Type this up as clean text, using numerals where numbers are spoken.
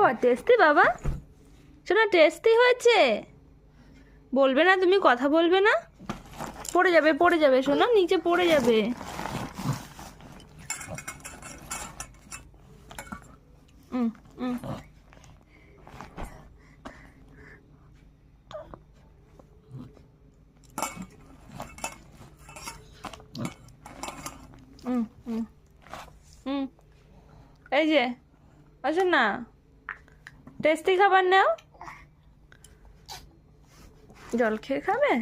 খাবার টেস্টি বাবা? শোনা টেস্টি হয়েছে? বলবে না তুমি, কথা বলবে না? পড়ে যাবে পড়ে যাবে, শোনো নিচে পড়ে যাবে। হুম হুম হুম হুম হুম এই যে, আসো না, টেস্টি খাবার নাও, জল খেয়ে খাবে।